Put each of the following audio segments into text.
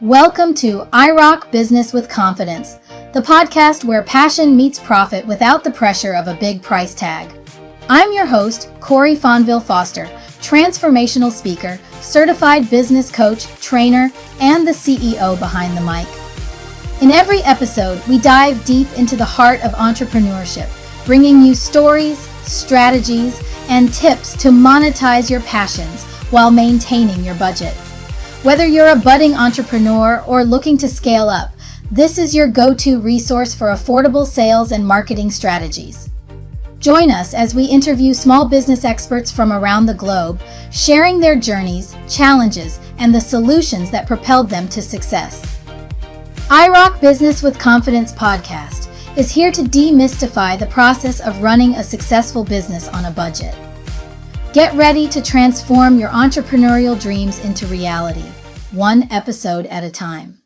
Welcome to IROC Business with Confidence, the podcast where passion meets profit without the pressure of a big price tag. I'm your host, Corey Fonville Foster, transformational speaker, certified business coach, trainer, and the CEO behind the mic. In every episode, we dive deep into the heart of entrepreneurship, bringing you stories, strategies, and tips to monetize your passions while maintaining your budget. Whether you're a budding entrepreneur or looking to scale up, this is your go-to resource for affordable sales and marketing strategies. Join us as we interview small business experts from around the globe, sharing their journeys, challenges, and the solutions that propelled them to success. IROC Business with Confidence podcast is here to demystify the process of running a successful business on a budget. Get ready to transform your entrepreneurial dreams into reality, one episode at a time.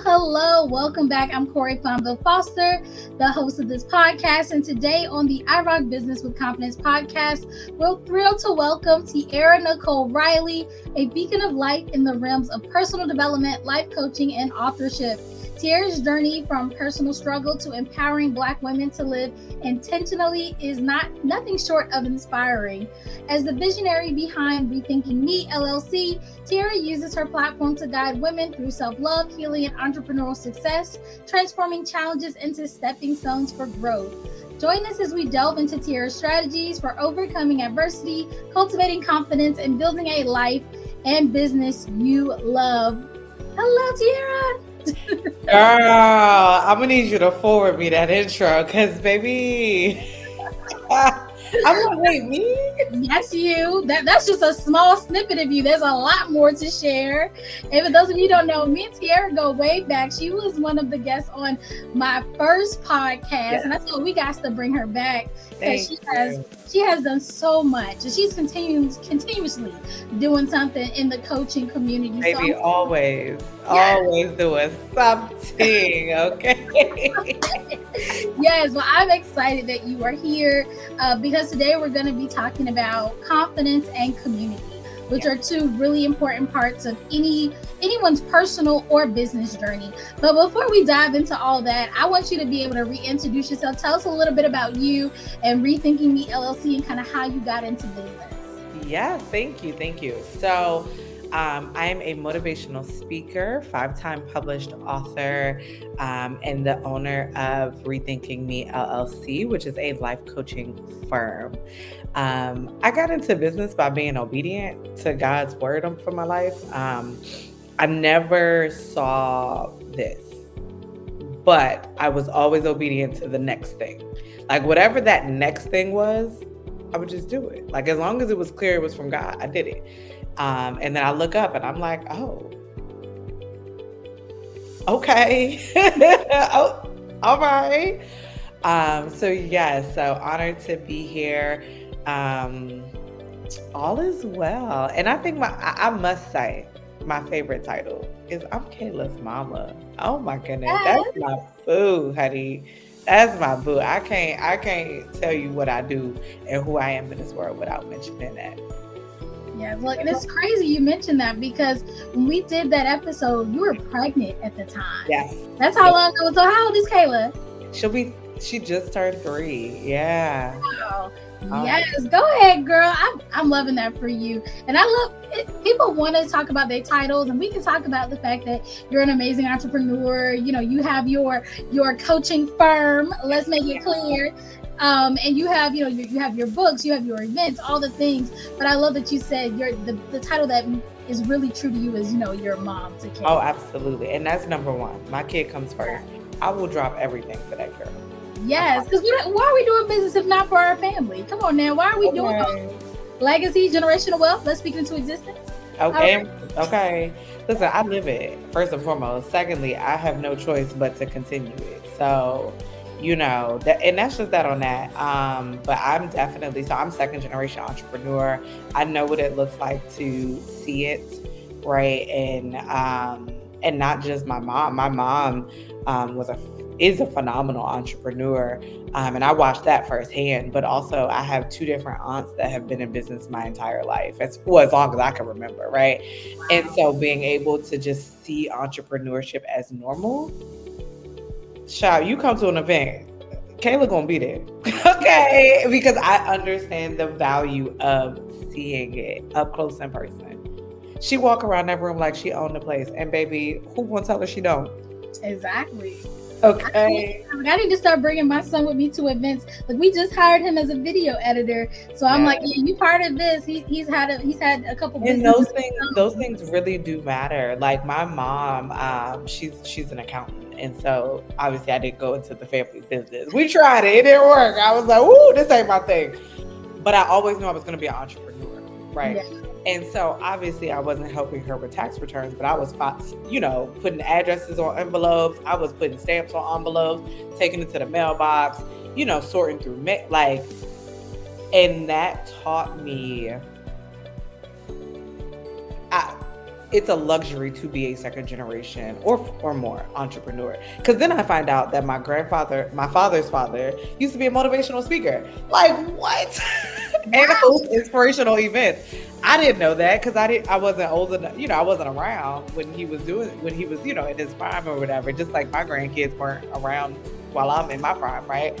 Hello. Welcome back. I'm Corey Fonville Foster, the host of this podcast. And today on the IROC Business with Confidence podcast, we're thrilled to welcome Tiara Nicole Riley, a beacon of light in the realms of personal development, life coaching, and authorship. Tiara's journey from personal struggle to empowering Black women to live intentionally is nothing short of inspiring. As the visionary behind Rethinking Me, LLC, Tiara uses her platform to guide women through self-love, healing, and entrepreneurial success, transforming challenges into stepping stones for growth. Join us as we delve into Tiara's strategies for overcoming adversity, cultivating confidence, and building a life and business you love. Hello, Tiara. Girl, I'm gonna need you to forward me that intro, cause baby, I'm like, wait, me? Yes, you. That's just a small snippet of you. There's a lot more to share. And for those of you who don't know, me and Tiara go way back. She was one of the guests on my first podcast, yes. And I thought we got to bring her back because she has done so much, and she's continuously doing something in the coaching community. Baby, so always doing something. Okay. Yes, well, I'm excited that you are here because today we're going to be talking about confidence and community, which are two really important parts of anyone's personal or business journey. But before we dive into all that, I want you to be able to reintroduce yourself. Tell us a little bit about you and Rethinking Me LLC and kind of how you got into business. Yeah, thank you. So I'm a motivational speaker, 5-time published author, and the owner of Rethinking Me LLC, which is a life coaching firm. I got into business by being obedient to God's word for my life. I never saw this, but I was always obedient to the next thing. Like whatever that next thing was, I would just do it. Like as long as it was clear it was from God, I did it. And then I look up and I'm like, oh, okay. Oh, all right. So honored to be here. All is well. And I think I must say, my favorite title is I'm Kayla's mama. Oh my goodness. Yes. That's my boo, honey. That's my boo. I can't tell you what I do and who I am in this world without mentioning that. Yeah, look, and it's crazy you mentioned that because when we did that episode, you were pregnant at the time. Yeah. That's how long ago. So how old is Kayla? She just turned 3. Yeah. Wow. Yes, go ahead, girl. I'm loving that for you. And I love it. People want to talk about their titles, and we can talk about the fact that you're an amazing entrepreneur. You know, you have your coaching firm. Let's make it clear. And you have, you have your books, you have your events, all the things. But I love that you said the title that is really true to you is, your mom to kids. Oh, absolutely. And that's number one. My kid comes first. I will drop everything for that girl. Yes, because why are we doing business if not for our family? Come on now. Why are we doing legacy, generational wealth? Let's speak into existence. Okay. Okay. Listen, I live it, first and foremost. Secondly, I have no choice but to continue it. So, and that's just that on that. But I'm second generation entrepreneur. I know what it looks like to see it, right? And not just my mom. My mom was is a phenomenal entrepreneur. And I watched that firsthand, but also I have two different aunts that have been in business my entire life, as long as I can remember, right? And so being able to just see entrepreneurship as normal, child, you come to an event, Kayla gonna be there. Okay, because I understand the value of seeing it up close in person. She walk around that room like she owned the place, and baby, who gonna tell her she don't? Exactly. Okay. I need to start bringing my son with me to events. Like, we just hired him as a video editor, so I'm like, yeah, you part of this. He's had a couple. And those things really do matter. Like my mom, she's an accountant, and so obviously I didn't go into the family business. We tried it didn't work. I was like, "Ooh, this ain't my thing." But I always knew I was going to be an entrepreneur, right? Yeah. And so obviously I wasn't helping her with tax returns, but I was, putting addresses on envelopes. I was putting stamps on envelopes, taking it to the mailbox, sorting through and that taught me it's a luxury to be a second generation or more entrepreneur. Because then I find out that my father's father, used to be a motivational speaker. Like, what? And host inspirational events. I didn't know that because I wasn't old enough, I wasn't around when he was in his prime or whatever. Just like my grandkids weren't around while I'm in my prime, right?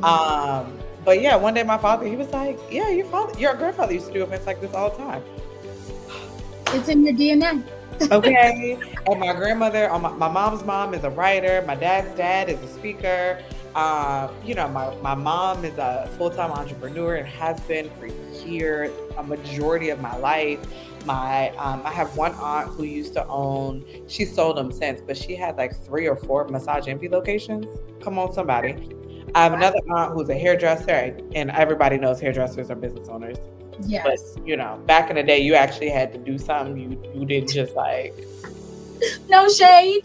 But yeah, one day my father, he was like, yeah, your grandfather used to do events like this all the time. It's in your DNA. Okay. And my grandmother, my mom's mom is a writer. My dad's dad is a speaker. My mom is a full-time entrepreneur and has been for years, a majority of my life. I have one aunt who used to own, she sold them since, but she had like 3 or 4 Massage Envy locations. Come on, somebody. I have another aunt who's a hairdresser, and everybody knows hairdressers are business owners. Yes. But, back in the day, you actually had to do something. You didn't just like... No shade.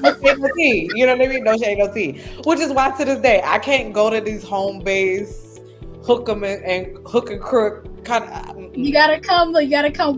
No shade, no tea. You know what I mean? No shade, no tea. Which is why to this day, I can't go to these home-based hook and crook kind of... You gotta come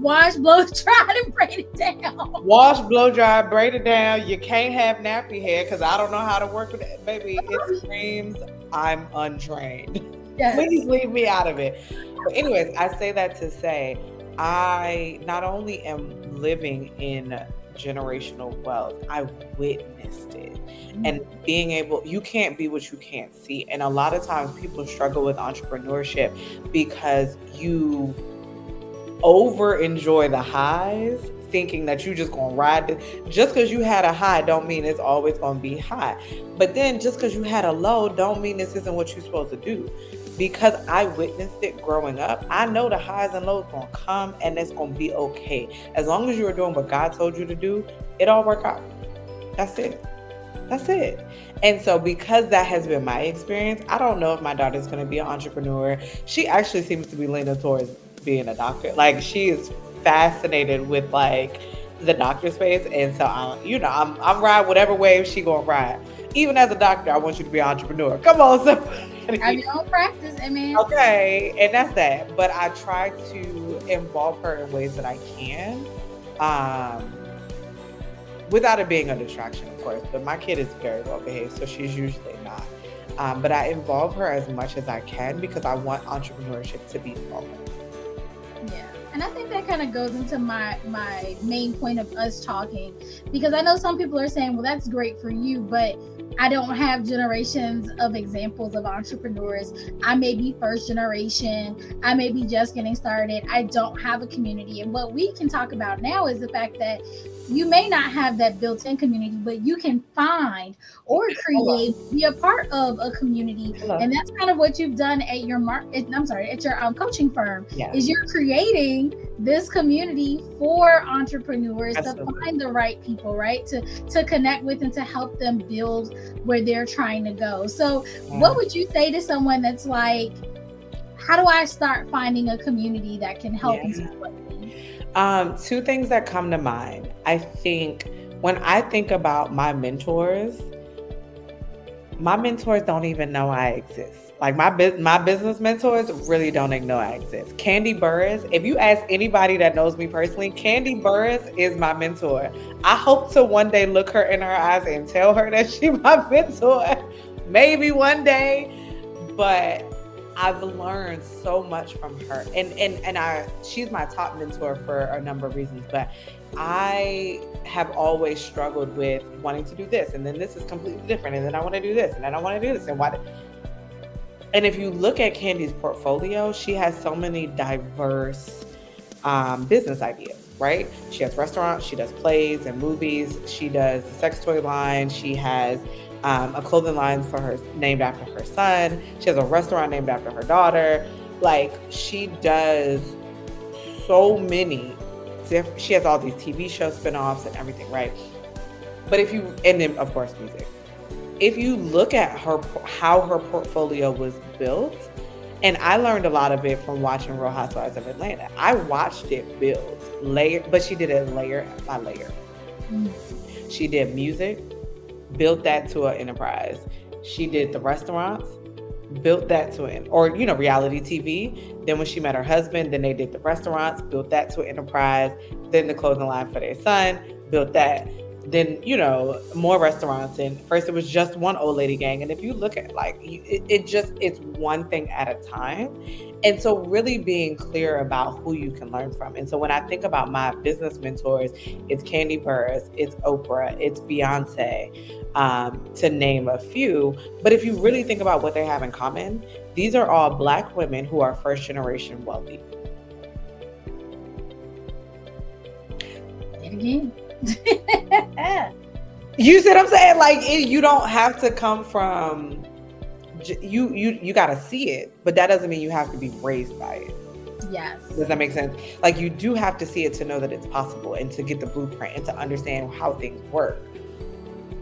wash, blow, dry, and braid it down. Wash, blow, dry, braid it down. You can't have nappy hair because I don't know how to work with it. Baby, it screams I'm untrained. Yes. Please leave me out of it. But anyways, I say that to say I not only am living in generational wealth, I witnessed it. Mm-hmm. And being able, you can't be what you can't see. And a lot of times people struggle with entrepreneurship because you over enjoy the highs, thinking that you just gonna ride it. Just because you had a high don't mean it's always gonna be high. But then just because you had a low don't mean this isn't what you're supposed to do. Because I witnessed it growing up, I know the highs and lows gonna come and it's gonna be okay. As long as you are doing what God told you to do, it all work out. That's it. And so because that has been my experience, I don't know if my daughter's gonna be an entrepreneur. She actually seems to be leaning towards being a doctor. Like, she is fascinated with like the doctor space. And so I'm ride whatever wave she gonna ride. Even as a doctor, I want you to be an entrepreneur. Come on, somebody. Have your own practice, amen. Okay, and that's that. But I try to involve her in ways that I can, without it being a distraction, of course. But my kid is very well behaved, so she's usually not. But I involve her as much as I can because I want entrepreneurship to be involved. Yeah. And I think that kind of goes into my main point of us talking, because I know some people are saying, well, that's great for you, but I don't have generations of examples of entrepreneurs. I may be first generation. I may be just getting started. I don't have a community. And what we can talk about now is the fact that you may not have that built-in community, but you can find or create, be a part of a community. And that's kind of what you've done at your coaching firm. Yes. Is you're creating this community for entrepreneurs. Absolutely. To find the right people, right? To connect with and to help them build where they're trying to go. So what would you say to someone that's like, how do I start finding a community that can help and support me? 2 things that come to mind. I think when I think about my mentors don't even know I exist. Like my business mentors really don't even know I exist. Candy Burris, if you ask anybody that knows me personally, Candy Burris is my mentor. I hope to one day look her in her eyes and tell her that she's my mentor. Maybe one day, but I've learned so much from her. And she's my top mentor for a number of reasons, but I have always struggled with wanting to do this, and then this is completely different, and then I want to do this, and then I want to do this, and why? And if you look at Candy's portfolio, she has so many diverse business ideas, right? She has restaurants, she does plays and movies, she does a sex toy line, she has a clothing line for her named after her son, she has a restaurant named after her daughter. Like, she does so many she has all these TV show spinoffs and everything, right? But and then of course music. If you look at how her portfolio was built, and I learned a lot of it from watching Real Housewives of Atlanta. I watched it build layer, but she did it layer by layer. She did music, built that to an enterprise. She did the restaurants, built that to reality TV. Then when she met her husband, then they did the restaurants, built that to an enterprise. Then the clothing line for their son, built that. Then, more restaurants. And first it was just one old lady gang. And if you look at it's one thing at a time. And so really being clear about who you can learn from. And so when I think about my business mentors, it's Candy Burris, it's Oprah, it's Beyonce, to name a few. But if you really think about what they have in common, these are all Black women who are first generation wealthy. And again. You see what I'm saying? Like, you don't have to come from, you got to see it, but that doesn't mean you have to be raised by it. Yes. Does that make sense? Like, you do have to see it to know that it's possible and to get the blueprint and to understand how things work.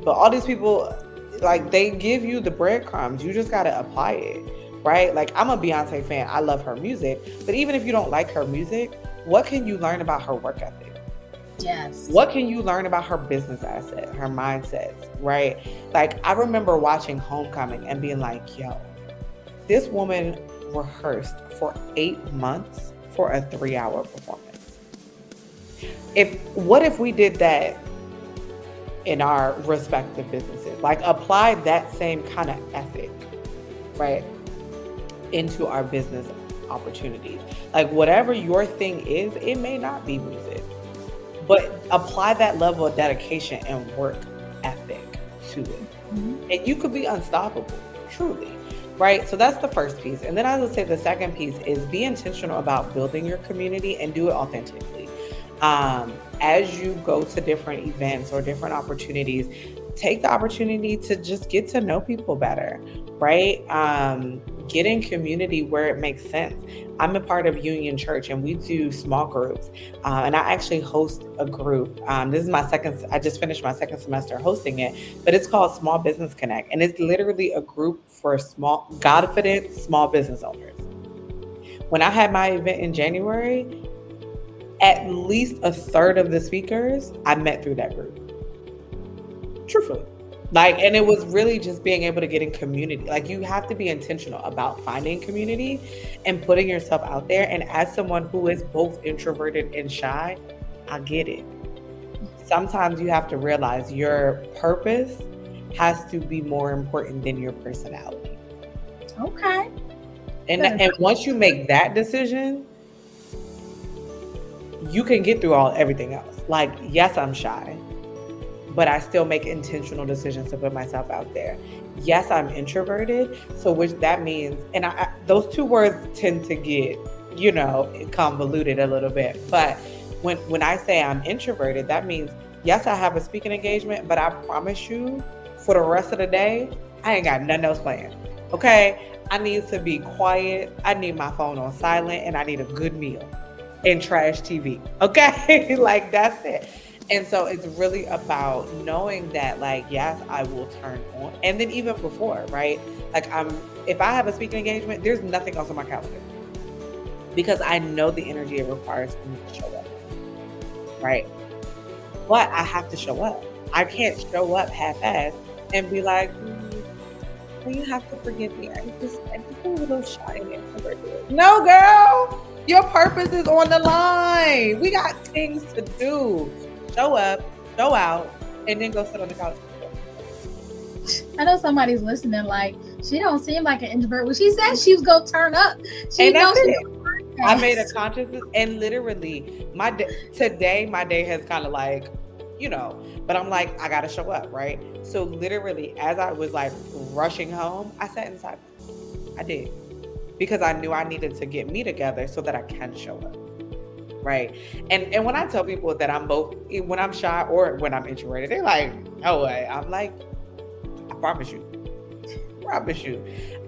But all these people, like, they give you the breadcrumbs. You just got to apply it, right? Like, I'm a Beyonce fan. I love her music. But even if you don't like her music, what can you learn about her work ethic? Yes. What can you learn about her business asset, her mindsets, right? Like, I remember watching Homecoming and being like, yo, this woman rehearsed for 8 months for a 3-hour performance. What if we did that in our respective businesses? Like, apply that same kind of ethic, right, into our business opportunities. Like, whatever your thing is, it may not be music, but apply that level of dedication and work ethic to it. Mm-hmm. And you could be unstoppable, truly, right? So that's the first piece. And then I would say the second piece is be intentional about building your community and do it authentically. As you go to different events or different opportunities, take the opportunity to just get to know people better, right? Get in community where it makes sense. I'm a part of Union Church and we do small groups. And I actually host a group. This is I just finished my second semester hosting it, but it's called Small Business Connect. And it's literally a group for confident small business owners. When I had my event in January, at least a third of the speakers I met through that group. Truthfully. And it was really just being able to get in community. Like, you have to be intentional about finding community and putting yourself out there. And as someone who is both introverted and shy, I get it. Sometimes you have to realize your purpose has to be more important than your personality. Okay. And once you make that decision, you can get through everything else. Like, yes, I'm shy, but I still make intentional decisions to put myself out there. Yes, I'm introverted, so which that means, and those two words tend to get, convoluted a little bit. But when I say I'm introverted, that means, yes, I have a speaking engagement, but I promise you, for the rest of the day, I ain't got nothing else planned. Okay? I need to be quiet. I need my phone on silent, and I need a good meal and trash TV. Okay? Like, that's it. And so it's really about knowing that, like, yes, I will turn on. And then even before, right? Like, if I have a speaking engagement, there's nothing else on my calendar because I know the energy it requires for me to show up, right? But I have to show up. I can't show up half-assed and be like, you have to forgive me. I'm just a little shy and introverted. No, girl, your purpose is on the line. We got things to do. Show up, show out, and then go sit on the couch. I know somebody's listening. Like, she don't seem like an introvert. When she said she was gonna turn up, she knows I made a conscious, and literally, today my day has kind of like, but I'm like, I gotta show up, right? So literally, as I was like rushing home, I sat inside. I did, because I knew I needed to get me together so that I can show up, right? And when I tell people that I'm both, when I'm shy or when I'm introverted, they're like, no way. I'm like, I promise you.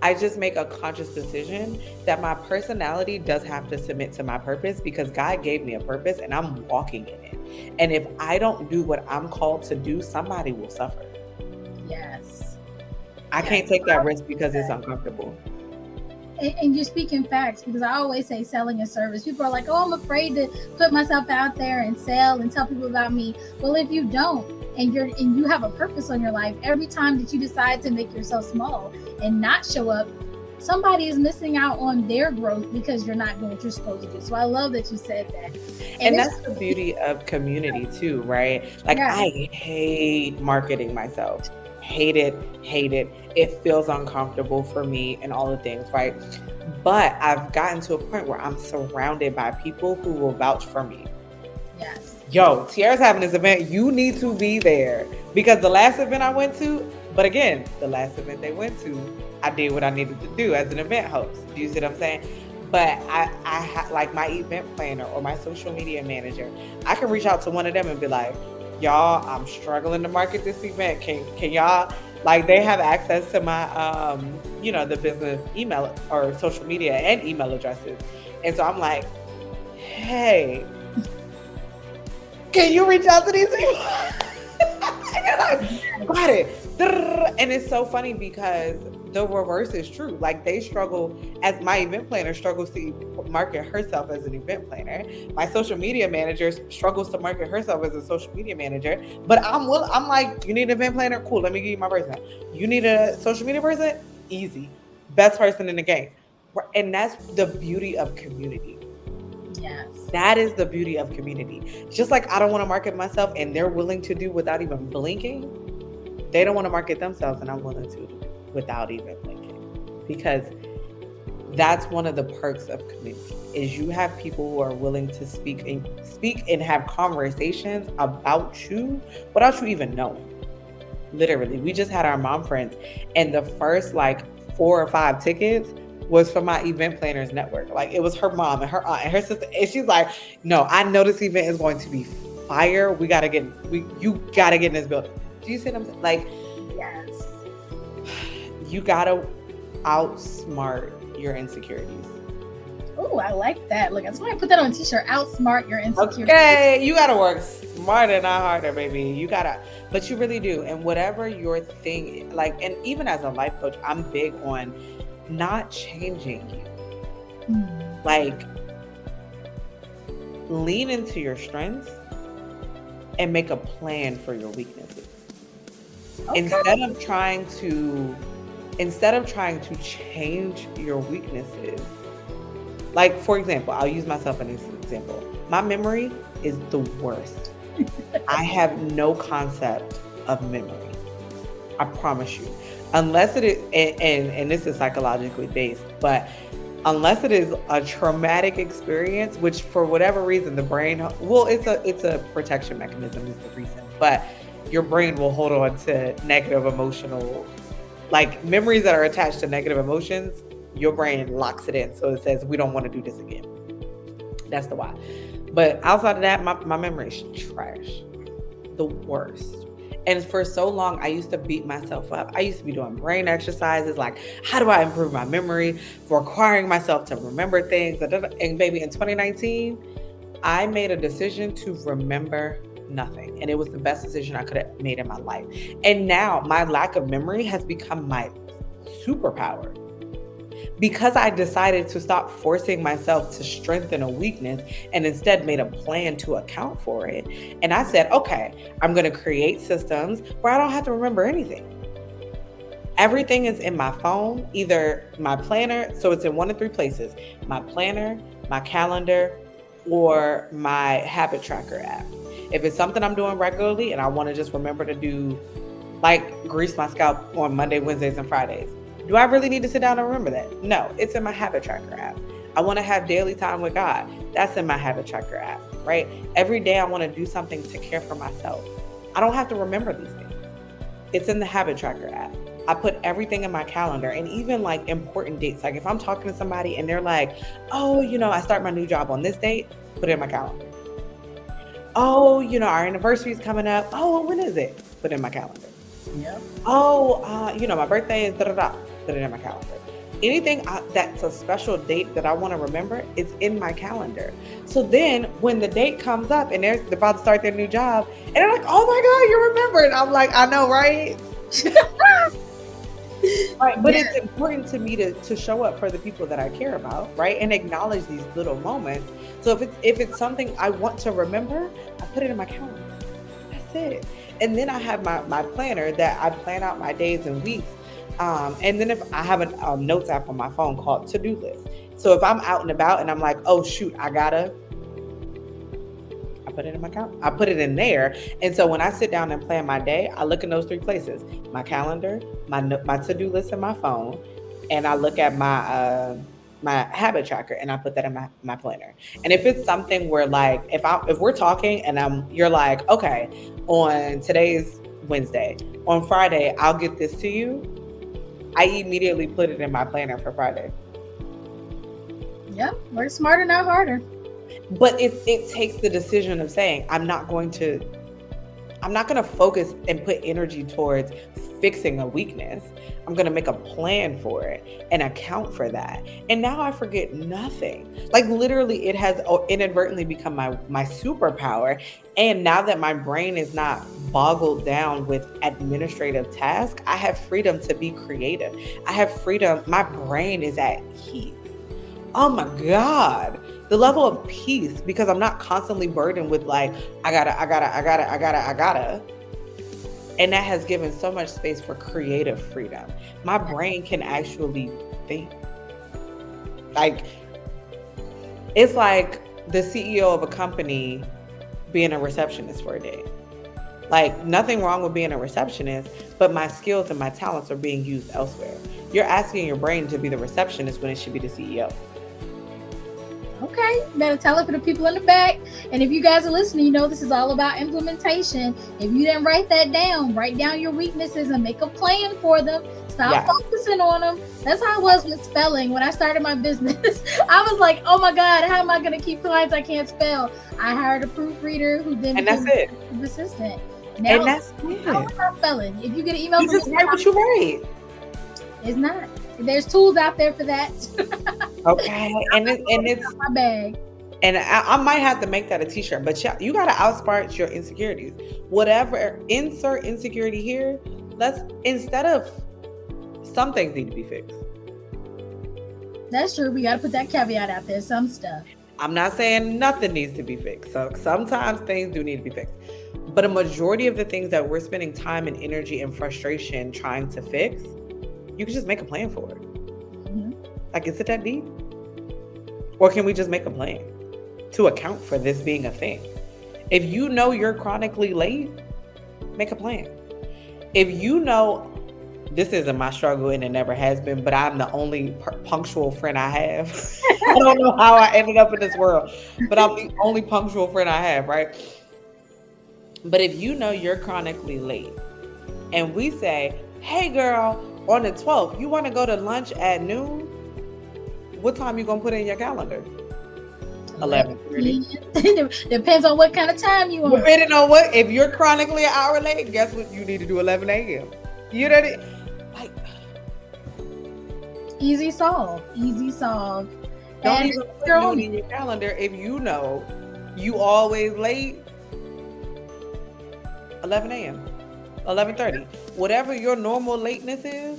I just make a conscious decision that my personality does have to submit to my purpose, because God gave me a purpose and I'm walking in it. And if I don't do what I'm called to do, somebody will suffer. Yes. I can't take that risk because it's uncomfortable. And you're speaking facts, because I always say selling a service. People are like, oh, I'm afraid to put myself out there and sell and tell people about me. Well, if you don't, and you have a purpose on your life, every time that you decide to make yourself small and not show up, somebody is missing out on their growth because you're not doing what you're supposed to do. So I love that you said that. And that's the beauty of community too, right? Like, yeah. I hate marketing myself. Hate it. It feels uncomfortable for me and all the things, right? But I've gotten to a point where I'm surrounded by people who will vouch for me. Yes. Yo, Tiara's having this event. You need to be there. Because the last event I went to, but again, the last event they went to, I did what I needed to do as an event host. Do you see what I'm saying? But I like my event planner or my social media manager, I can reach out to one of them and be like, y'all, I'm struggling to market this event. Can y'all, like, they have access to my, the business email or social media and email addresses. And so I'm like, hey, can you reach out to these people? And they're like, got it. And it's so funny because the reverse is true. Like, they struggle, as my event planner struggles to market herself as an event planner. My social media manager struggles to market herself as a social media manager. But I'm like, you need an event planner? Cool, let me give you my person. You need a social media person? Easy. Best person in the game. And that's the beauty of community. Yes. That is the beauty of community. Just like I don't want to market myself and they're willing to do without even blinking, they don't want to market themselves and I'm willing to without even blinking. Because that's one of the perks of community, is you have people who are willing to speak and have conversations about you without you even knowing. Literally, we just had our mom friends, and the first 4 or 5 tickets was from my event planners network. Like, it was her mom and her aunt and her sister. And she's like, no, I know this event is going to be fire. You gotta get in this building. Do you see what I'm saying? Like, yes. You gotta outsmart your insecurities. Oh, I like that. Look, that's why I put that on a t-shirt. Outsmart your insecurities. Okay, you gotta work smarter, not harder, baby. But you really do. And whatever your thing, and even as a life coach, I'm big on not changing you. Lean into your strengths and make a plan for your weaknesses. Okay. Instead of trying to change your weaknesses. Like, for example, I'll use myself as an example. My memory is the worst. I have no concept of memory. I promise you. Unless it is, and this is psychologically based, but unless it is a traumatic experience, which for whatever reason the brain, it's a protection mechanism is the reason, but your brain will hold on to negative emotional, memories that are attached to negative emotions, your brain locks it in. So it says, we don't want to do this again. That's the why. But outside of that, my memory is trash. The worst. And for so long, I used to beat myself up. I used to be doing brain exercises, like, how do I improve my memory? Requiring myself to remember things. And baby, in 2019, I made a decision to remember nothing. And it was the best decision I could have made in my life. And now my lack of memory has become my superpower. Because I decided to stop forcing myself to strengthen a weakness and instead made a plan to account for it. And I said, okay, I'm going to create systems where I don't have to remember anything. Everything is in my phone, either my planner, so it's in one of three places: my planner, my calendar, or my habit tracker app. If it's something I'm doing regularly and I want to just remember to do, like grease my scalp on Monday, Wednesdays, and Fridays, do I really need to sit down and remember that? No, it's in my habit tracker app. I want to have daily time with God. That's in my habit tracker app, right? Every day I want to do something to care for myself. I don't have to remember these things. It's in the habit tracker app. I put everything in my calendar, and even like important dates. Like if I'm talking to somebody and they're like, oh, I start my new job on this date, put it in my calendar. Oh, our anniversary is coming up. Oh, well, when is it? Put it in my calendar. Yep. Oh, my birthday is da-da-da. Put it in my calendar. Anything that's a special date that I want to remember is in my calendar. So then when the date comes up and they're about to start their new job and they're like, oh my God, you remember it. I'm like, I know, right? Right. But it's important to me to show up for the people that I care about, right? And acknowledge these little moments. So if it's something I want to remember, I put it in my calendar. That's it. And then I have my planner that I plan out my days and weeks. And then if I have a notes app on my phone called to-do list. So if I'm out and about and I'm like, oh shoot, I put it in my calendar. I put it in there. And so when I sit down and plan my day, I look in those three places: my calendar, my to-do list in my phone, and I look at my habit tracker and I put that in my planner. And if it's something where like, if we're talking and you're like, okay, on today's Wednesday, on Friday, I'll get this to you. I immediately put it in my planner for Friday. Yep. Work smarter, not harder. But it takes the decision of saying, I'm not going to focus and put energy towards fixing a weakness. I'm going to make a plan for it and account for that. And now I forget nothing. Like literally it has inadvertently become my superpower. And now that my brain is not boggled down with administrative tasks, I have freedom to be creative. I have freedom. My brain is at ease. Oh my God. The level of peace, because I'm not constantly burdened with like, I gotta. And that has given so much space for creative freedom. My brain can actually think. Like, it's like the CEO of a company being a receptionist for a day. Like, nothing wrong with being a receptionist, but my skills and my talents are being used elsewhere. You're asking your brain to be the receptionist when it should be the CEO. Okay, better tell it for the people in the back. And if you guys are listening, this is all about implementation. If you didn't write that down, write down your weaknesses and make a plan for them. Stop focusing on them. That's how I was with spelling. When I started my business, I was like, oh my God, how am I going to keep clients I can't spell? I hired a proofreader who then became an assistant. Now, and that's it. I don't know spelling. If you get an email, you just write what you write. It's not. There's tools out there for that. Okay, and it's my bag. And I might have to make that a t-shirt, but you got to outsmart your insecurities. Whatever, insert insecurity here. Instead of some things need to be fixed. That's true. We got to put that caveat out there. Some stuff. I'm not saying nothing needs to be fixed. So sometimes things do need to be fixed. But a majority of the things that we're spending time and energy and frustration trying to fix, you can just make a plan for it. Mm-hmm. Like, is it that deep? Or can we just make a plan to account for this being a thing? If you know you're chronically late, make a plan. If you know this isn't my struggle and it never has been, but I'm the only punctual friend I have. I don't know how I ended up in this world, but I'm the only punctual friend I have, right? But if you know you're chronically late and we say, hey girl, on the 12th, you want to go to lunch at noon? What time you going to put in your calendar? 11:30. Depends on what kind of time you want. Depending on what, if you're chronically an hour late, guess what? You need to do 11 a.m. You know what? Like, easy solve. Don't even put noon in your calendar if you know you always late. 11 a.m. 11:30. Whatever your normal lateness is,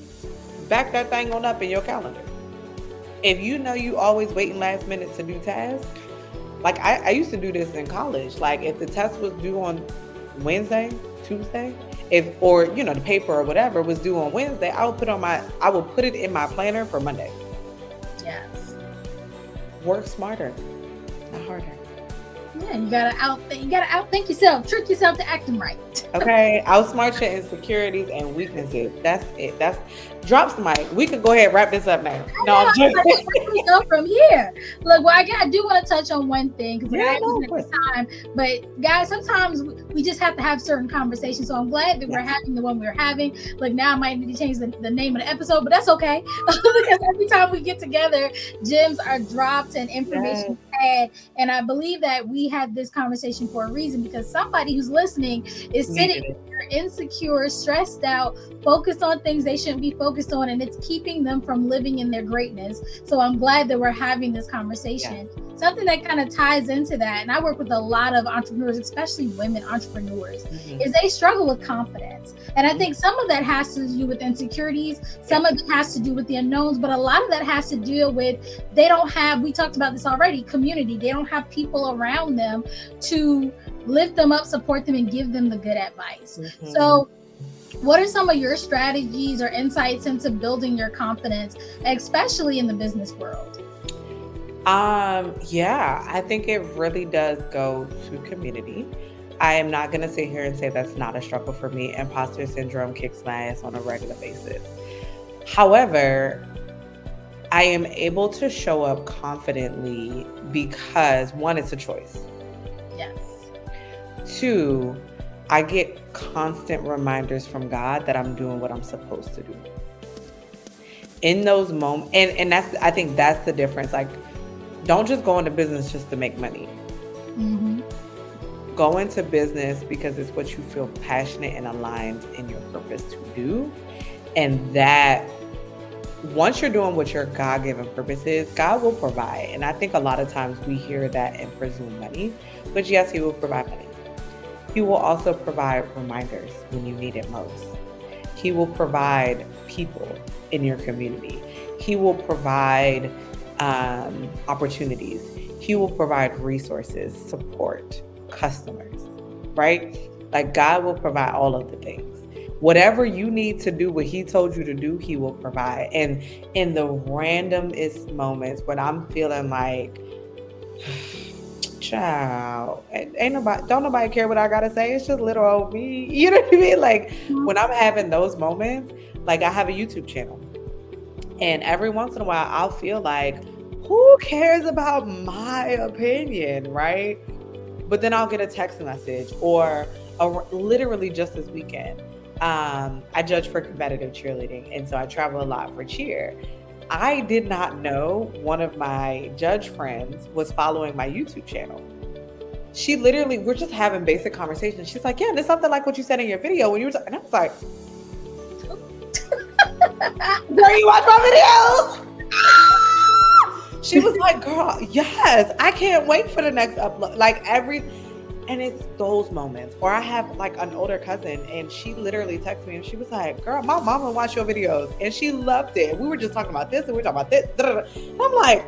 back that thing on up in your calendar. If you know you always waiting last minute to do tasks, like I used to do this in college. Like if the test was due on Wednesday, Tuesday, or the paper or whatever was due on Wednesday, I will put it in my planner for Monday. Yes. Work smarter, not harder. Yeah, you gotta outthink yourself, trick yourself to acting right. Okay, outsmart your insecurities and weaknesses. That's it. Drops the mic. We can go ahead and wrap this up now. No, I'm joking. Where we go from here? Look, well, I do want to touch on one thing because I don't have time. But guys, sometimes we just have to have certain conversations. So I'm glad that we're having the one we're having. Like now, I might need to change the name of the episode, but that's okay because every time we get together, gems are dropped and information is had. And I believe that we had this conversation for a reason because somebody who's listening is sitting here insecure, stressed out, focused on things they shouldn't be focused on, and it's keeping them from living in their greatness. So I'm glad that we're having this conversation. Something that kind of ties into that, and I work with a lot of entrepreneurs, especially women entrepreneurs, is they struggle with confidence. And I think some of that has to do with insecurities, some of it has to do with the unknowns, but a lot of that has to deal with they don't have, we talked about this already, community. They don't have people around them to lift them up, support them, and give them the good advice. So what are some of your strategies or insights into building your confidence, especially in the business world? I think it really does go to community. I am not going to sit here and say that's not a struggle for me. Imposter syndrome kicks my ass on a regular basis. However, I am able to show up confidently because one, it's a choice. Yes. Two, I get constant reminders from God that I'm doing what I'm supposed to do. In those moments, and I think that's the difference. Like, don't just go into business just to make money. Go into business because it's what you feel passionate and aligned in your purpose to do. And that once you're doing what your God-given purpose is, God will provide. And I think a lot of times we hear that and presume money, but yes, He will provide money. He will also provide reminders when you need it most. He will provide people in your community. He will provide opportunities. He will provide resources, support, customers, right? Like God will provide all of the things. Whatever you need to do what He told you to do, He will provide. And in the randomest moments when I'm feeling like, child, don't nobody care what I gotta say. It's just little old me. You know what I mean? Like when I'm having those moments, like I have a YouTube channel. And every once in a while, I'll feel like, who cares about my opinion, right? But then I'll get a text message or literally just this weekend. I judge for competitive cheerleading. And so I travel a lot for cheer. I did not know one of my judge friends was following my YouTube channel. She literally, we're just having basic conversations. She's like, yeah, there's something like what you said in your video when you were and I was like, girl, you watch my videos? She was like, girl, yes, I can't wait for the next upload. And it's those moments. Or I have like an older cousin and she literally texted me and she was like, girl, my mama watched your videos and she loved it. We were just talking about this and we were talking about this. And I'm like,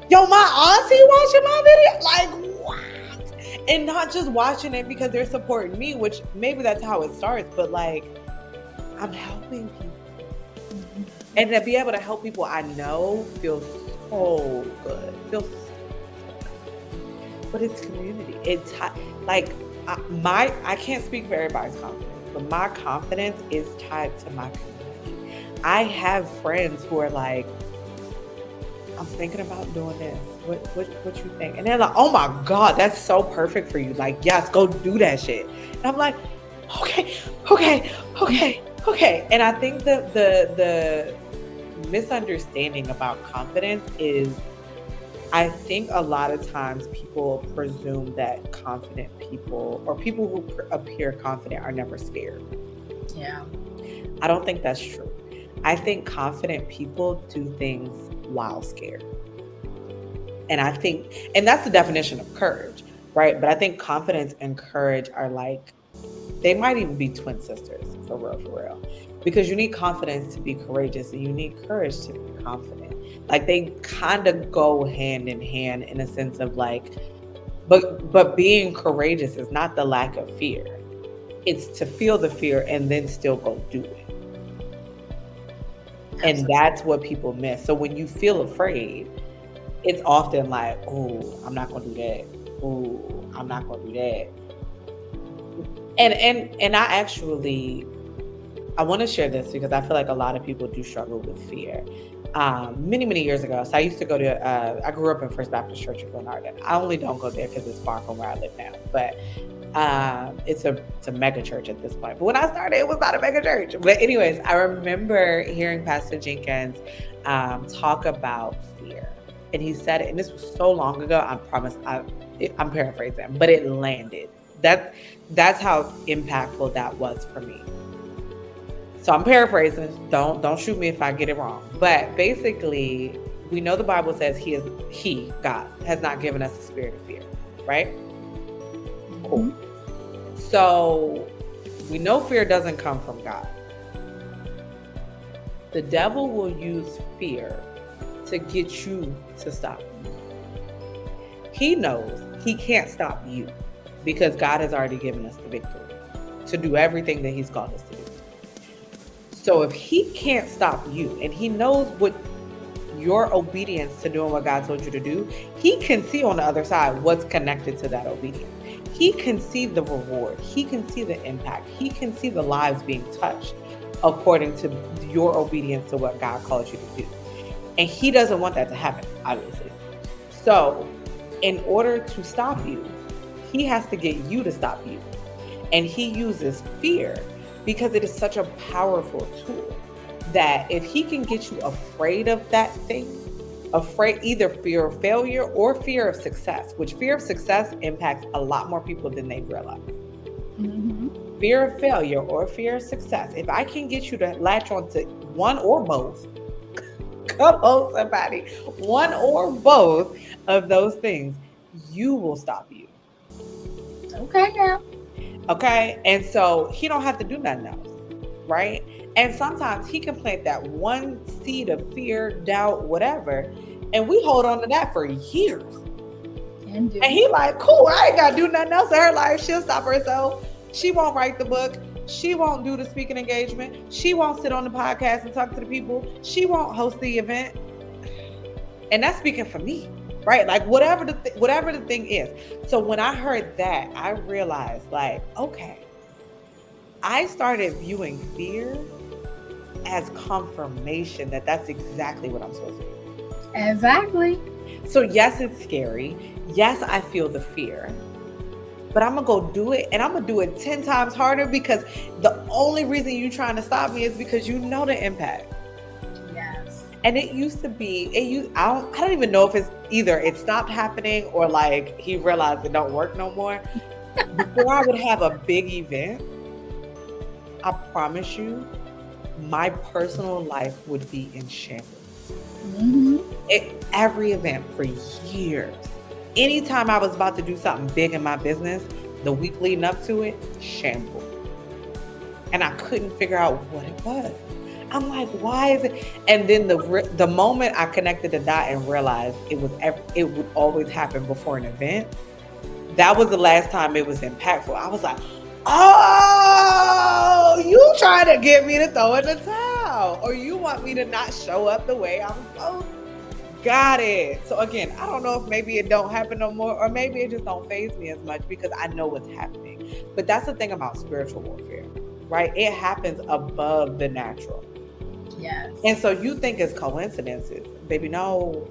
yo, my auntie watching my video? Like, what? And not just watching it because they're supporting me, which maybe that's how it starts, but like, I'm helping people. And to be able to help people I know feels so good. But it's community. It's like I can't speak for everybody's confidence, but my confidence is tied to my community. I have friends who are like, I'm thinking about doing this. What you think? And they're like, oh my God, that's so perfect for you. Like, yes, go do that shit. And I'm like, okay. And I think the misunderstanding about confidence is, I think a lot of times people presume that confident people or people who appear confident are never scared. Yeah. I don't think that's true. I think confident people do things while scared. And I think, and that's the definition of courage, right? But I think confidence and courage are like, they might even be twin sisters, for real. Because you need confidence to be courageous and you need courage to be confident. Like they kind of go hand in hand in a sense of like, but being courageous is not the lack of fear. It's to feel the fear and then still go do it. And Absolutely. that's what people miss. So when you feel afraid, it's often like, oh, I'm not gonna do that. Oh, I'm not gonna do that. And I want to share this because I feel like a lot of people do struggle with fear. Many years ago, so I used to go to, I grew up in First Baptist Church in Glenarden. I only don't go there because it's far from where I live now, but it's a mega church at this point. But when I started, it was not a mega church. But anyways, I remember hearing Pastor Jenkins talk about fear. And he said it, and this was so long ago, I promise I'm paraphrasing, but it landed. That's how impactful that was for me. So I'm paraphrasing. Don't shoot me if I get it wrong. But basically, we know the Bible says God, has not given us a spirit of fear, right? Cool. So we know fear doesn't come from God. The devil will use fear to get you to stop. He knows he can't stop you because God has already given us the victory to do everything that he's called us to do. So if he can't stop you and he knows what your obedience to doing what God told you to do, he can see on the other side what's connected to that obedience. He can see the reward. He can see the impact. He can see the lives being touched according to your obedience to what God called you to do. And he doesn't want that to happen, obviously. So in order to stop you, he has to get you to stop you. And he uses fear because it is such a powerful tool that if he can get you afraid of that thing, afraid, either fear of failure or fear of success, which fear of success impacts a lot more people than they realize. Mm-hmm. Fear of failure or fear of success. If I can get you to latch on to one or both, come on somebody, one or both of those things, you will stop you. Okay, now. Okay, and so he don't have to do nothing else, right? And sometimes he can plant that one seed of fear, doubt, whatever, and we hold on to that for years. And he like, cool, I ain't gotta do nothing else in her life. She'll stop herself. She won't write the book. She won't do the speaking engagement. She won't sit on the podcast and talk to the people. She won't host the event. And that's speaking for me, right? Like whatever the thing is. So when I heard that, I realized like, okay, I started viewing fear as confirmation that that's exactly what I'm supposed to do. Exactly. So yes, it's scary. Yes, I feel the fear, but I'm gonna go do it, and I'm gonna do it 10 times harder because the only reason you're trying to stop me is because you know the impact. Yes. And it used to be, I don't even know if it's either it stopped happening or like he realized it don't work no more. Before I would have a big event, I promise you, my personal life would be in shambles. Mm-hmm. Every event for years. Anytime I was about to do something big in my business, the week leading up to it, shambles. And I couldn't figure out what it was. I'm like, why is it? And then the moment I connected the dot and realized it would always happen before an event, that was the last time it was impactful. I was like, oh, you trying to get me to throw in the towel, or you want me to not show up the way I'm supposed to. Got it. So again, I don't know if maybe it don't happen no more, or maybe it just don't faze me as much because I know what's happening. But that's the thing about spiritual warfare, right? It happens above the natural. Yes. And so you think it's coincidences. Baby, no.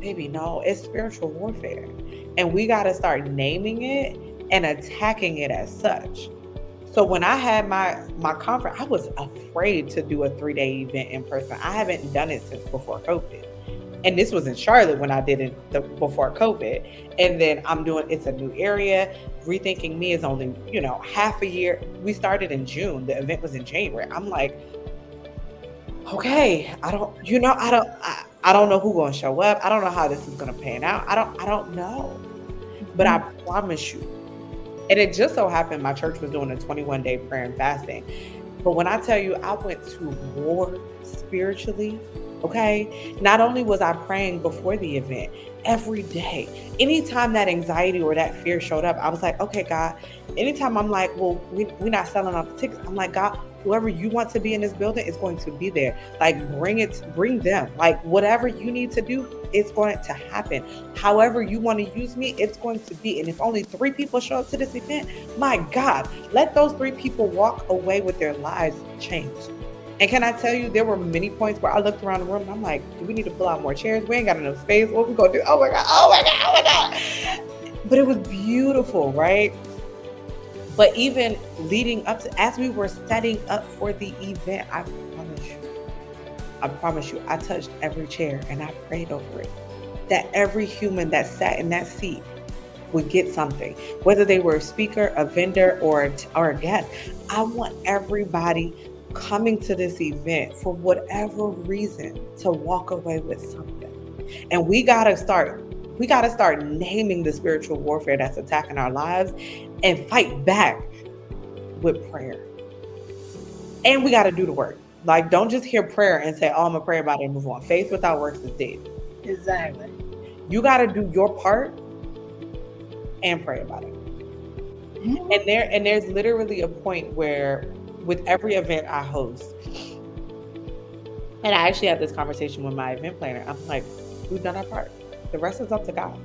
It's spiritual warfare. And we got to start naming it and attacking it as such. So when I had my conference, I was afraid to do a 3-day event in person. I haven't done it since before COVID. And this was in Charlotte when I did it before COVID. And then it's a new area. Rethinking Me is only, half a year. We started in June. The event was in January. I'm like, okay, I don't know who's going to show up. I don't know how this is going to pan out. I don't know. But I promise you. And it just so happened my church was doing a 21-day prayer and fasting. But when I tell you I went to war spiritually, okay, not only was I praying before the event, every day, anytime that anxiety or that fear showed up, I was like, okay, God, anytime I'm like, well, we're not selling out the tickets, I'm like, God, whoever you want to be in this building is going to be there. Like, bring them. Like, whatever you need to do, it's going to happen. However you want to use me, it's going to be. And if only 3 people show up to this event, my God, let those 3 people walk away with their lives changed. And can I tell you, there were many points where I looked around the room and I'm like, do we need to pull out more chairs? We ain't got enough space. What we gonna do? Oh my God, oh my God, oh my God. But it was beautiful, right? But even leading up to, as we were setting up for the event, I promise you, I touched every chair and I prayed over it. That every human that sat in that seat would get something, whether they were a speaker, a vendor, or a guest. I want everybody coming to this event for whatever reason to walk away with something. And we gotta start naming the spiritual warfare that's attacking our lives and fight back with prayer. And we gotta do the work. Like, don't just hear prayer and say, oh, I'm gonna pray about it and move on. Faith without works is dead. Exactly. You gotta do your part and pray about it. Mm-hmm. And there's literally a point where with every event I host, and I actually had this conversation with my event planner. I'm like, we've done our part. The rest is up to God.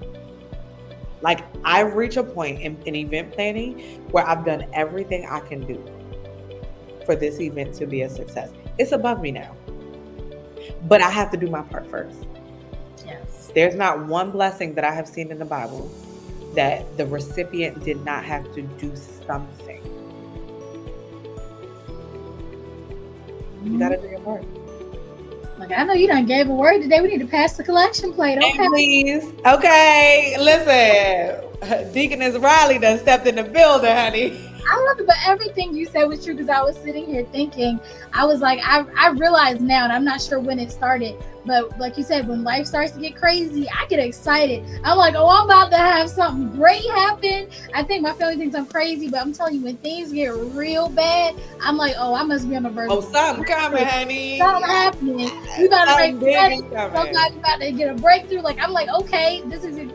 Like, I reach a point in event planning where I've done everything I can do for this event to be a success. It's above me now. But I have to do my part first. Yes. There's not one blessing that I have seen in the Bible that the recipient did not have to do something. You gotta do your part. Like, I know you done gave a word today. We need to pass the collection plate. Okay. Hey, please. Okay. Listen, Deaconess Riley done stepped in the building, honey. I love it, but everything you said was true, because I was sitting here thinking, I was like, I realize now, and I'm not sure when it started, but like you said, when life starts to get crazy, I get excited. I'm like, oh, I'm about to have something great happen. I think my family thinks I'm crazy, but I'm telling you, when things get real bad, I'm like, oh, I must be on the verge. Oh, something coming, honey. Something happening. We about to make money. Somebody's about to get a breakthrough. Like, I'm like, okay, this is it.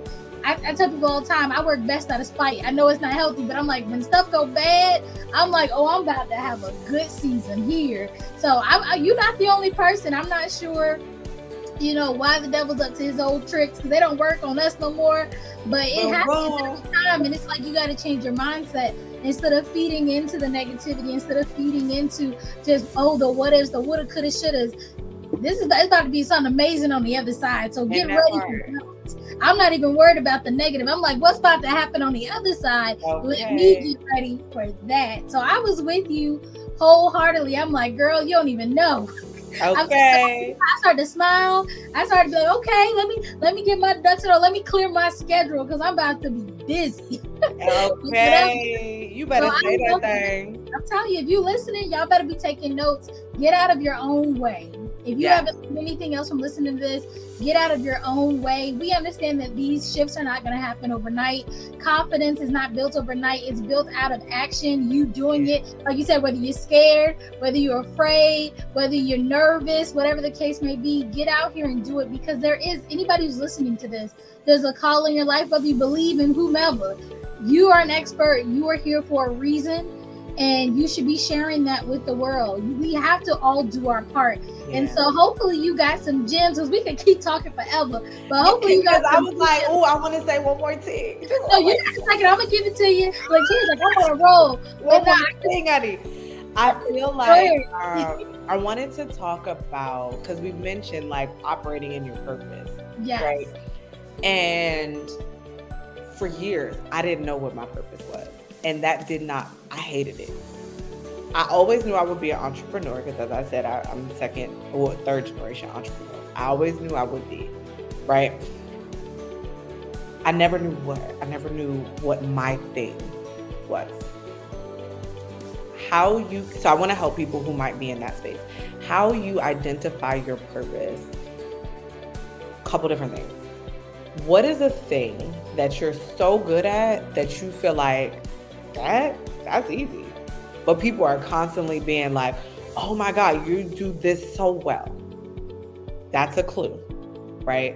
I tell people all the time, I work best out of spite. I know it's not healthy, but I'm like, when stuff go bad, I'm like, oh, I'm about to have a good season here. So you're not the only person. I'm not sure, why the devil's up to his old tricks, because they don't work on us no more. But it happens every time, and it's like you got to change your mindset. Instead of feeding into the negativity, instead of feeding into just, oh, the what ifs, the woulda, coulda, shouldas. It's about to be something amazing on the other side. So get ready for that. I'm not even worried about the negative. I'm like, what's about to happen on the other side? Okay. Let me get ready for that. So I was with you wholeheartedly. I'm like, girl, you don't even know. Okay. I started to smile. I started to be like, okay, let me get my ducks in a row. Let me clear my schedule, because I'm about to be busy. Okay. You better say that thing. I'm telling you, if you listening, y'all better be taking notes. Get out of your own way. If you haven't seen anything else from listening to this, get out of your own way. We understand that these shifts are not going to happen overnight. Confidence is not built overnight. It's built out of action. You doing it. Like you said, whether you're scared, whether you're afraid, whether you're nervous, whatever the case may be, get out here and do it, because there is, anybody who's listening to this, there's a call in your life, whether you believe in whomever. You are an expert. You are here for a reason. And you should be sharing that with the world. We have to all do our part. Yeah. And so hopefully you got some gems, because we can keep talking forever. But hopefully you got some I was like, oh, I want to say one more thing. No, you're not second. I'm going to give it to you. Like, Tia's like, I'm on a roll. One more thing, honey. I feel like I wanted to talk about, because we mentioned like operating in your purpose. Yes. Right? And for years, I didn't know what my purpose was. And that I hated it. I always knew I would be an entrepreneur, because as I said, I'm third generation entrepreneur. I always knew I would be, right? I never knew what my thing was. So I want to help people who might be in that space. How you identify your purpose. Couple different things. What is a thing that you're so good at that you feel like, that's easy? but people are constantly being like, oh my God, you do this so well. That's a clue, right?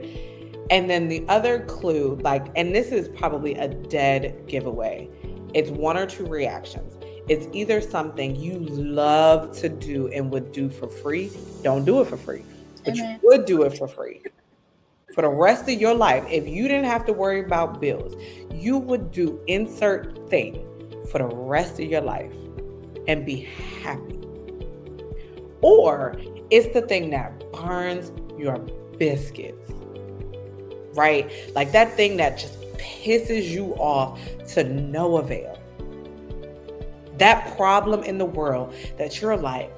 And then the other clue, like, and this is probably a dead giveaway, it's one or two reactions. It's either something you love to do and would do for free. Don't do it for free, but Amen. you would do it for free. For the rest of your life, if you didn't have to worry about bills, you would do insert thing for the rest of your life and be happy. Or it's the thing that burns your biscuits, right? Like that thing that just pisses you off to no avail. That problem in the world that you're like,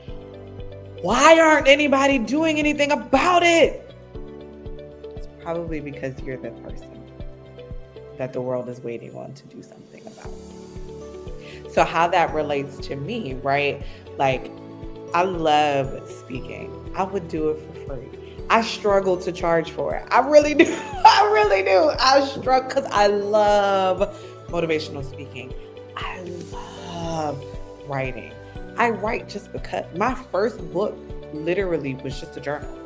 why aren't anybody doing anything about it? It's probably because you're the person that the world is waiting on to do something about. So how that relates to me, right? Like, I love speaking. I would do it for free. I struggle to charge for it. I really do. I really do. I struggle because I love motivational speaking. I love writing. I write just because my first book literally was just a journal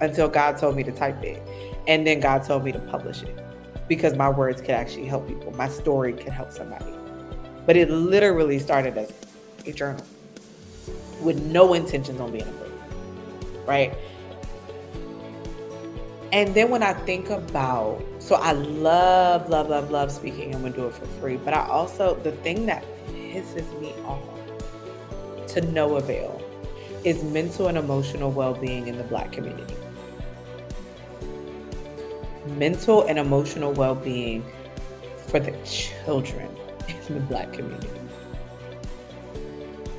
until God told me to type it. And then God told me to publish it because my words could actually help people. My story could help somebody. But it literally started as a journal with no intentions on being a book, right? And then when I think about, so I love speaking and would do it for free. But I also, the thing that pisses me off to no avail is mental and emotional well-being in the Black community. Mental and emotional well-being for the children in the Black community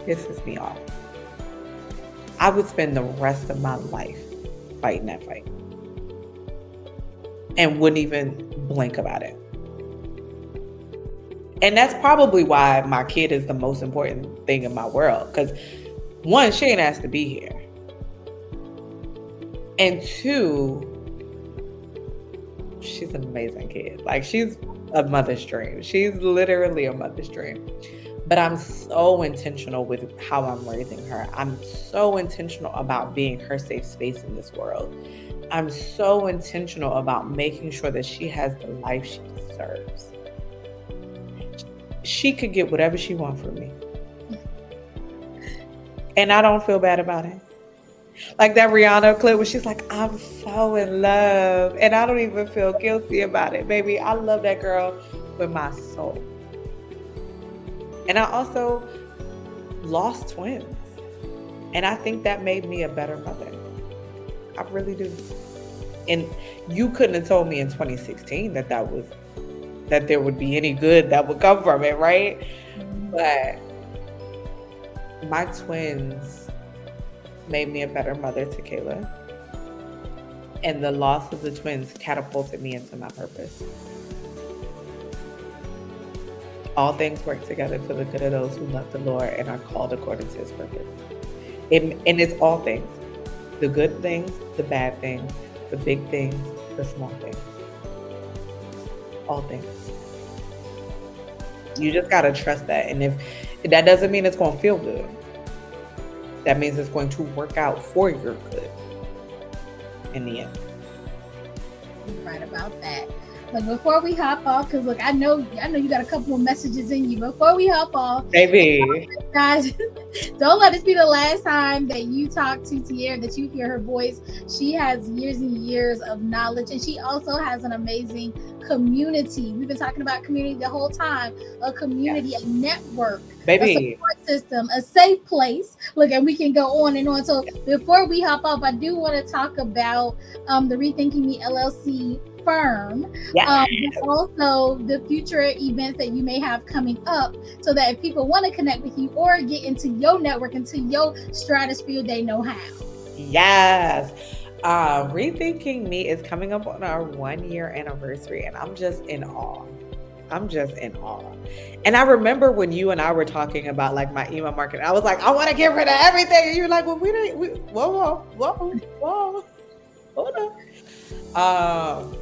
pisses me off. I would spend the rest of my life fighting that fight and wouldn't even blink about it. And that's probably why my kid is the most important thing in my world. Because one, she ain't asked to be here. And two, she's an amazing kid. Like, she's a mother's dream. She's literally a mother's dream. But I'm so intentional with how I'm raising her. I'm so intentional about being her safe space in this world. I'm so intentional about making sure that she has the life she deserves. She could get whatever she wants from me. And I don't feel bad about it. Like that Rihanna clip where she's like, I'm so in love. And I don't even feel guilty about it, baby. I love that girl with my soul. And I also lost twins. And I think that made me a better mother. I really do. And you couldn't have told me in 2016 that there would be any good that would come from it, right? But my twins made me a better mother to Kayla. And the loss of the twins catapulted me into my purpose. All things work together for the good of those who love the Lord and are called according to his purpose. And it's all things. The good things, the bad things, the big things, the small things. All things. You just got to trust that. And if that doesn't mean it's going to feel good, that means it's going to work out for your good in the end. You're right about that. But before we hop off, because look, I know you got a couple of messages in you. Before we hop off, baby, guys, don't let this be the last time that you talk to Tiara, that you hear her voice. She has years and years of knowledge, and she also has an amazing community. We've been talking about community the whole time. A community, yes. A network, baby. A support system, a safe place. Look, and we can go on and on. So before we hop off, I do want to talk about the Rethinking Me LLC firm, yes. Also the future events that you may have coming up, so that if people want to connect with you or get into your network, into your stratosphere, they know how. Yes. Rethinking Me is coming up on our 1-year anniversary, and I'm just in awe. And I remember when you and I were talking about like my email marketing, I was like, I want to get rid of everything. And you're like, well, whoa, hold on.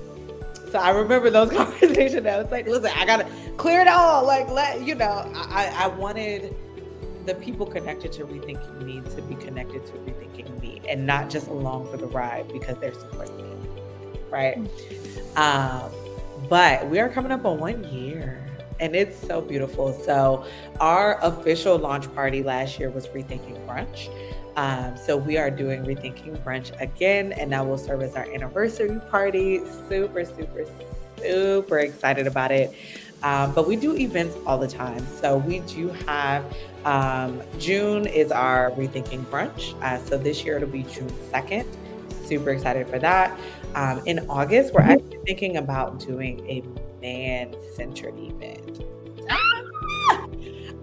So I remember those conversations. I was like, listen, I gotta clear it all. Like, I wanted the people connected to Rethinking Me to be connected to Rethinking Me and not just along for the ride because they're supporting me, right? But we are coming up on 1 year and it's so beautiful. So our official launch party last year was Rethinking Brunch. So we are doing Rethinking Brunch again, and that will serve as our anniversary party. Super, super, super excited about it. But we do events all the time. So we do have, June is our Rethinking Brunch. So this year it'll be June 2nd. Super excited for that. In August, we're actually thinking about doing a man-centered event.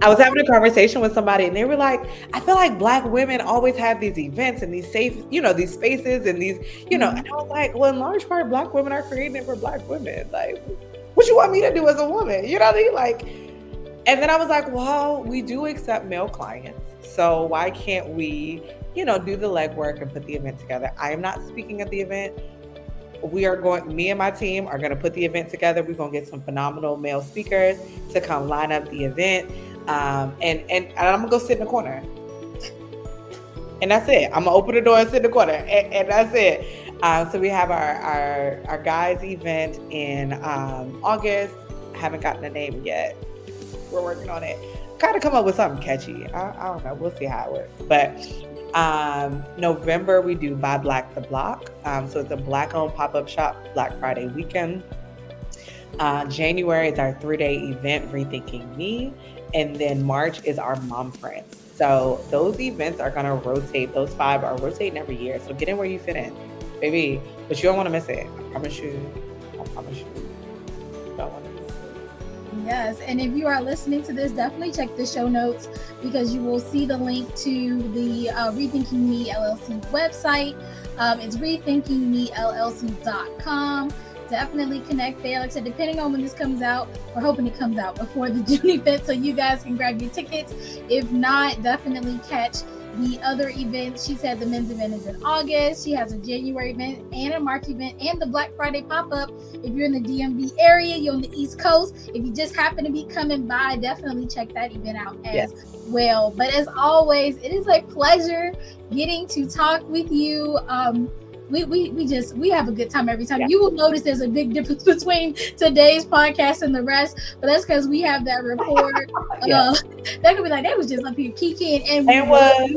I was having a conversation with somebody and they were like, I feel like Black women always have these events and these safe, these spaces and these, and I was like, well, in large part, Black women are creating it for Black women. Like, what you want me to do as a woman? You know what I mean? Like, and then I was like, well, we do accept male clients. So why can't we, do the legwork and put the event together? I am not speaking at the event. Me and my team are going to put the event together. We're going to get some phenomenal male speakers to come line up the event. And I'm going to go sit in the corner. And that's it. I'm going to open the door and sit in the corner. And that's it. So we have our guys event in August. I haven't gotten a name yet. We're working on it. Kind of come up with something catchy. I don't know. We'll see how it works. But November, we do Buy Black the Block. So it's a Black-owned pop-up shop Black Friday weekend. January is our 3-day event, Rethinking Me. And then March is our Mom Friends. So those events are going to rotate. Those 5 are rotating every year. So get in where you fit in, baby. But you don't want to miss it. I promise you. You don't want to miss it. Yes, and if you are listening to this, definitely check the show notes because you will see the link to the Rethinking Me LLC website. It's rethinkingmellc.com. Definitely connect there. Like I said, depending on when this comes out, we're hoping it comes out before the June event so you guys can grab your tickets. If not, definitely catch the other events. She said the men's event is in August. She has a January event and a March event and the Black Friday pop-up. If you're in the DMV area, you're on the East Coast. If you just happen to be coming by, definitely check that event out as well. But as always, it is a pleasure getting to talk with you. We have a good time every time. You will notice there's a big difference between today's podcast and the rest, but that's because we have that rapport. That could be like, they was just up here kicking and was.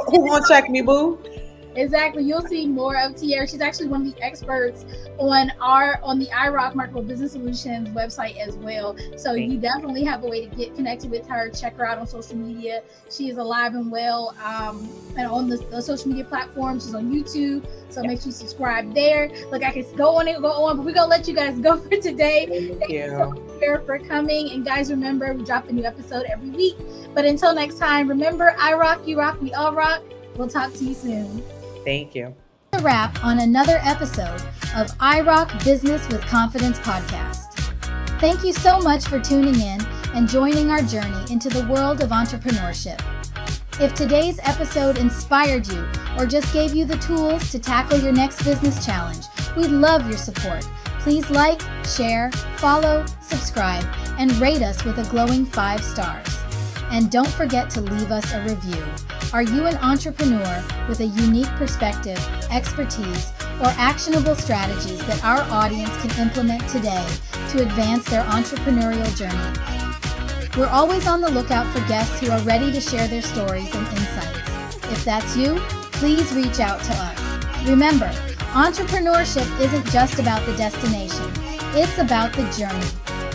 Who gonna check me, boo? Exactly. You'll see more of Tiara. She's actually one of the experts on the IROC Marketable Business Solutions website as well. So you definitely have a way to get connected with her. Check her out on social media. She is alive and well and on the social media platforms. She's on YouTube. So make sure you subscribe there. Look, I can go on, but we're going to let you guys go for today. Thank you so much for coming. And guys, remember, we drop a new episode every week. But until next time, remember, I rock, you rock, we all rock. We'll talk to you soon. Thank you. A wrap on another episode of IROC Business with Confidence podcast. Thank you so much for tuning in and joining our journey into the world of entrepreneurship. If today's episode inspired you or just gave you the tools to tackle your next business challenge, we'd love your support. Please like, share, follow, subscribe, and rate us with a glowing 5 stars. And don't forget to leave us a review. Are you an entrepreneur with a unique perspective, expertise, or actionable strategies that our audience can implement today to advance their entrepreneurial journey? We're always on the lookout for guests who are ready to share their stories and insights. If that's you, please reach out to us. Remember, entrepreneurship isn't just about the destination, it's about the journey.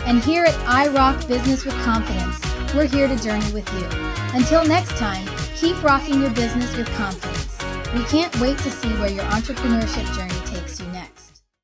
And here at IROC Business with Confidence, we're here to journey with you. Until next time, keep rocking your business with confidence. We can't wait to see where your entrepreneurship journey